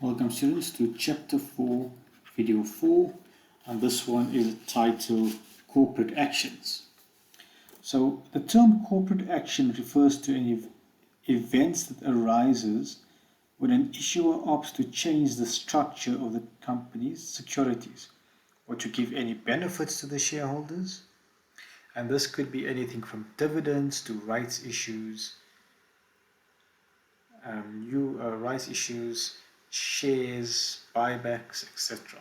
Welcome students to chapter 4, video 4, and this one is titled Corporate Actions. So the term corporate action refers to any events that arises when an issuer opts to change the structure of the company's securities or to give any benefits to the shareholders. And this could be anything from dividends to rights issues, shares, buybacks, etc.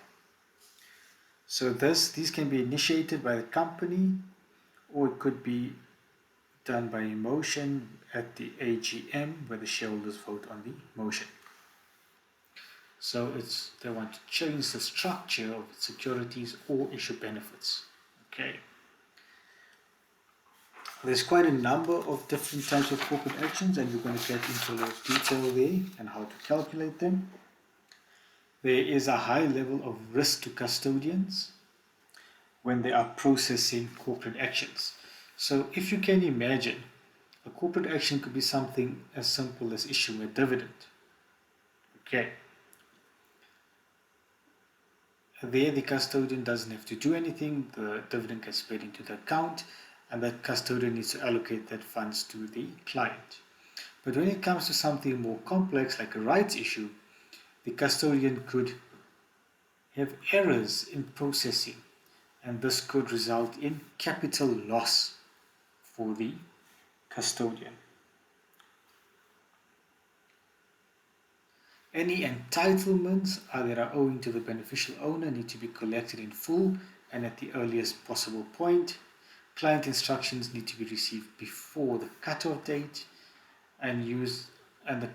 So these can be initiated by the company, or it could be done by a motion at the AGM where the shareholders vote on the motion. So they want to change the structure of securities or issue benefits. Okay. There's quite a number of different types of corporate actions, and we're going to get into a lot of detail there and how to calculate them. There is a high level of risk to custodians when they are processing corporate actions. So if you can imagine, a corporate action could be something as simple as issuing a dividend. Okay. There the custodian doesn't have to do anything, the dividend gets paid into the account, and that custodian needs to allocate that funds to the client. But when it comes to something more complex like a rights issue, the custodian could have errors in processing, and this could result in capital loss for the custodian. Any entitlements that are owing to the beneficial owner need to be collected in full and at the earliest possible point. Client instructions need to be received before the cutoff date, and the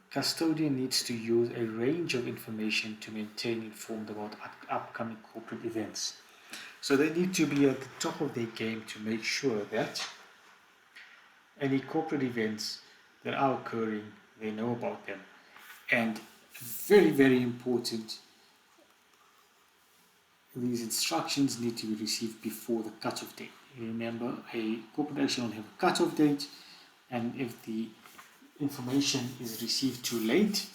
custodian needs to use a range of information to maintain informed about upcoming corporate events. So they need to be at the top of their game to make sure that any corporate events that are occurring, they know about them. And very, very important, these instructions need to be received before the cutoff date. Remember, a corporate action will have a cutoff date, and if the information is received too late,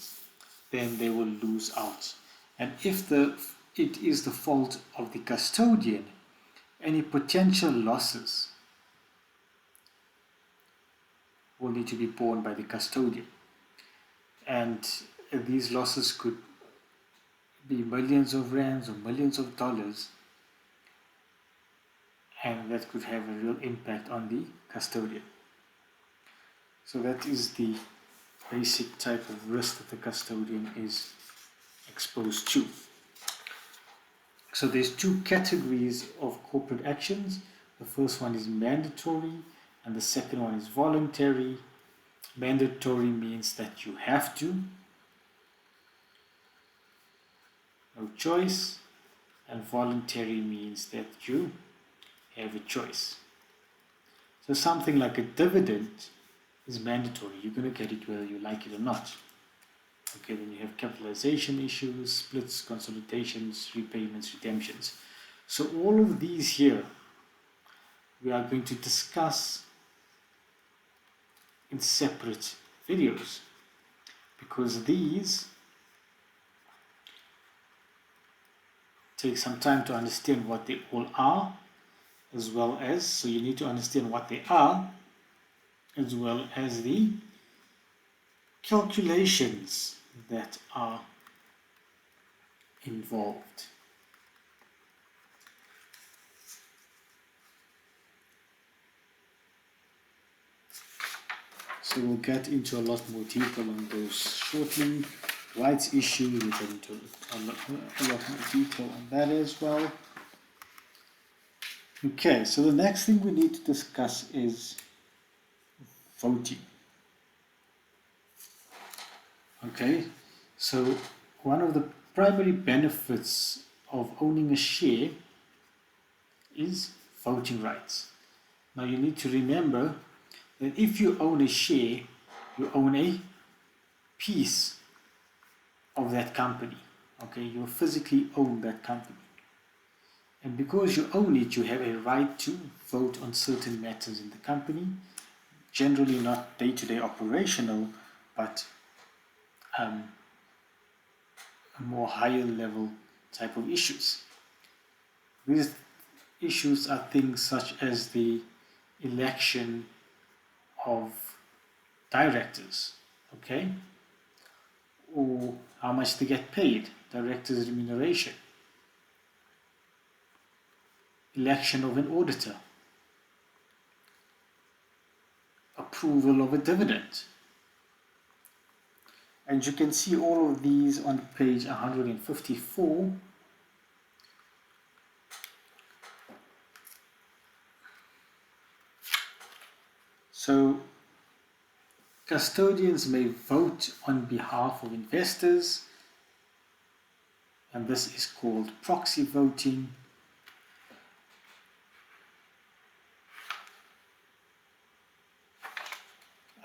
then they will lose out. And if it is the fault of the custodian, any potential losses will need to be borne by the custodian. And these losses could be millions of rands or millions of dollars, and that could have a real impact on the custodian. So that is the basic type of risk that the custodian is exposed to. So there's two categories of corporate actions. The first one is mandatory and the second one is voluntary. Mandatory means that you have to, no choice, and voluntary means that you have a choice. So something like a dividend is mandatory. You're going to get it whether you like it or not. Okay, then you have capitalization issues, splits, consolidations, repayments, redemptions. So all of these here we are going to discuss in separate videos, because these take some time to understand what they all are, as well as, so you need to understand what they are, as well as the calculations that are involved. So we'll get into a lot more detail on those shortly. Rights issue, we'll get into a lot more detail on that as well. Okay, so the next thing we need to discuss is voting. Okay, so one of the primary benefits of owning a share is voting rights. Now you need to remember that if you own a share, you own a piece of that company. Okay, you physically own that company. And because you own it, you have a right to vote on certain matters in the company, generally not day-to-day operational, but a more higher level type of issues. These issues are things such as the election of directors, okay, or how much they get paid, directors' remuneration, election of an auditor, approval of a dividend. And you can see all of these on page 154. So custodians may vote on behalf of investors, and this is called proxy voting.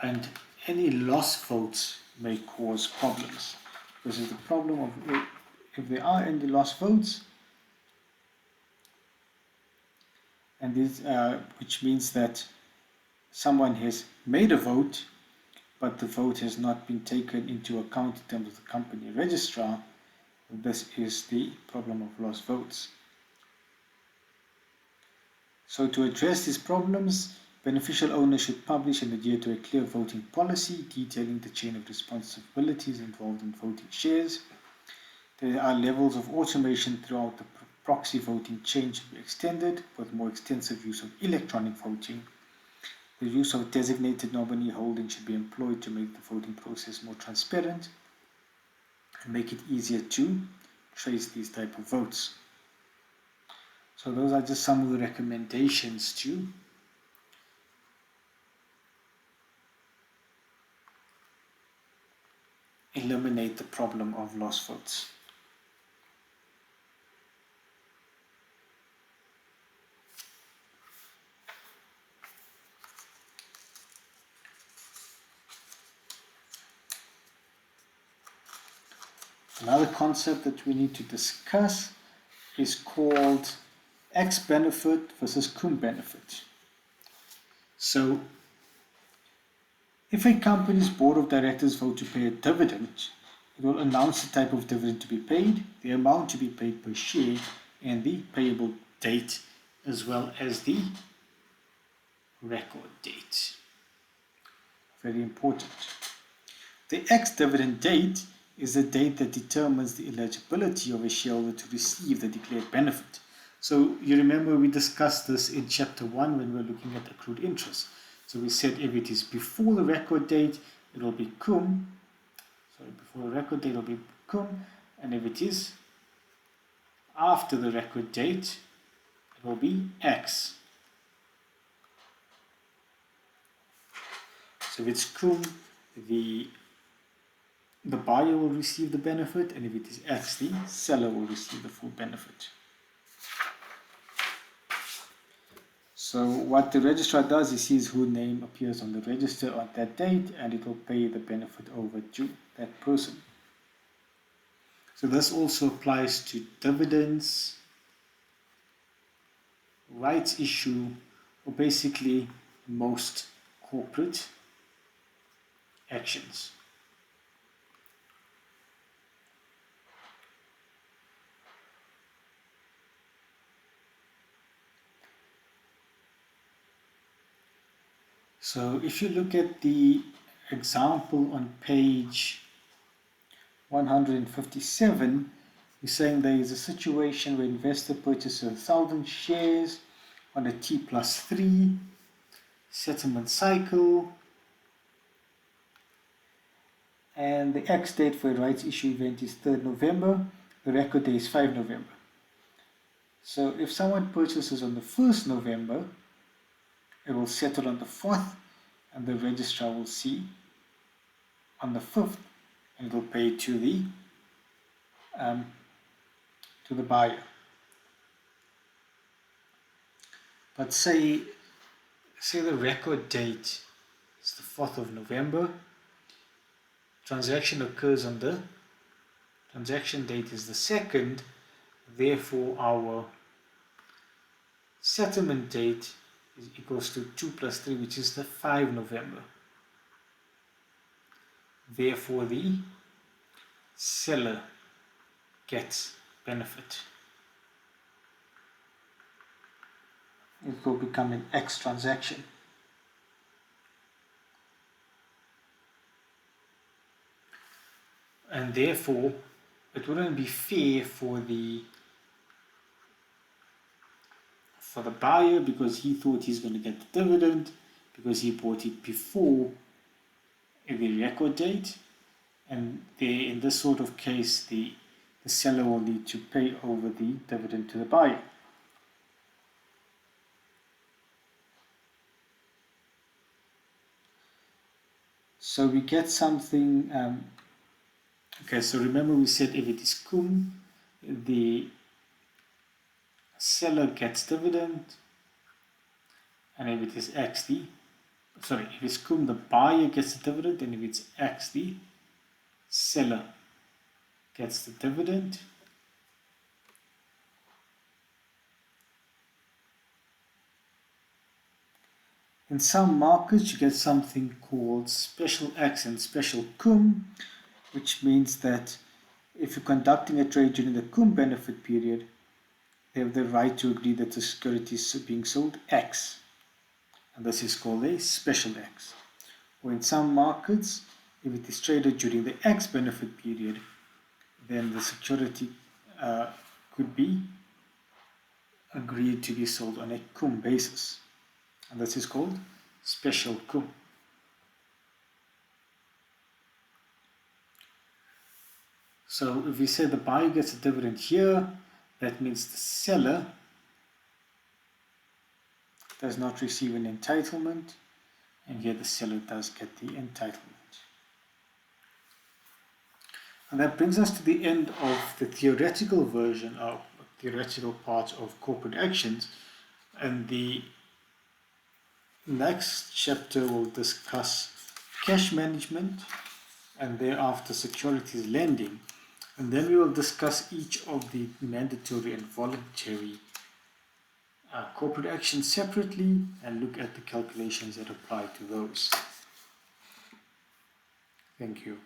And any lost votes may cause problems. This is the problem of if there are any lost votes, and this, which means that someone has made a vote, but the vote has not been taken into account in terms of the company registrar. This is the problem of lost votes. So to address these problems, beneficial owners should publish and adhere to a clear voting policy detailing the chain of responsibilities involved in voting shares. There are levels of automation throughout the proxy voting chain should be extended with more extensive use of electronic voting. The use of designated nominee holding should be employed to make the voting process more transparent and make it easier to trace these type of votes. So those are just some of the recommendations to eliminate the problem of lost votes. Another concept that we need to discuss is called X benefit versus cum benefit. So if a company's board of directors vote to pay a dividend, it will announce the type of dividend to be paid, the amount to be paid per share, and the payable date, as well as the record date. Very important. The ex-dividend date is the date that determines the eligibility of a shareholder to receive the declared benefit. So you remember we discussed this in chapter 1 when we were looking at accrued interest. So we said if it is before the record date, it will be cum. Sorry, before the record date, it will be cum. And if it is after the record date, it will be X. So if it's cum, the buyer will receive the benefit, and if it is X, the seller will receive the full benefit. So what the registrar does, he sees whose name appears on the register on that date, and it will pay the benefit over to that person. So this also applies to dividends, rights issue, or basically most corporate actions. So if you look at the example on page 157, we're saying there is a situation where investor purchases 1,000 shares on a T+3 settlement cycle, and the X date for a rights issue event is 3rd November, the record date is 5 November. So if someone purchases on the 1st November, it will settle on the 4th, and the registrar will see on the 5th, and it will pay to the buyer. But say the record date is the 4th of November, transaction occurs on the transaction date is the 2nd, therefore our settlement date is equals to 2 plus 3, which is the 5 November. Therefore the seller gets benefit. It will become an X transaction. And therefore, it wouldn't be fair for the buyer, because he thought he's going to get the dividend because he bought it before the record date, and in this sort of case the seller will need to pay over the dividend to the buyer. So we get something, okay, so remember we said if it is cum, the seller gets dividend, and if it is XD, if it's cum, the buyer gets the dividend, and if it's XD, seller gets the dividend. In some markets, you get something called special X and special cum, which means that if you're conducting a trade during the cum benefit period, they have the right to agree that the security is being sold X, and this is called a special X. Or in some markets, if it is traded during the X benefit period, then the security could be agreed to be sold on a cum basis, and this is called special cum. So if we say the buyer gets a dividend here, that means the seller does not receive an entitlement, and here the seller does get the entitlement. And that brings us to the end of the theoretical version of theoretical part of corporate actions, and the next chapter will discuss cash management and thereafter securities lending, and then we will discuss each of the mandatory and voluntary corporate actions separately and look at the calculations that apply to those. Thank you.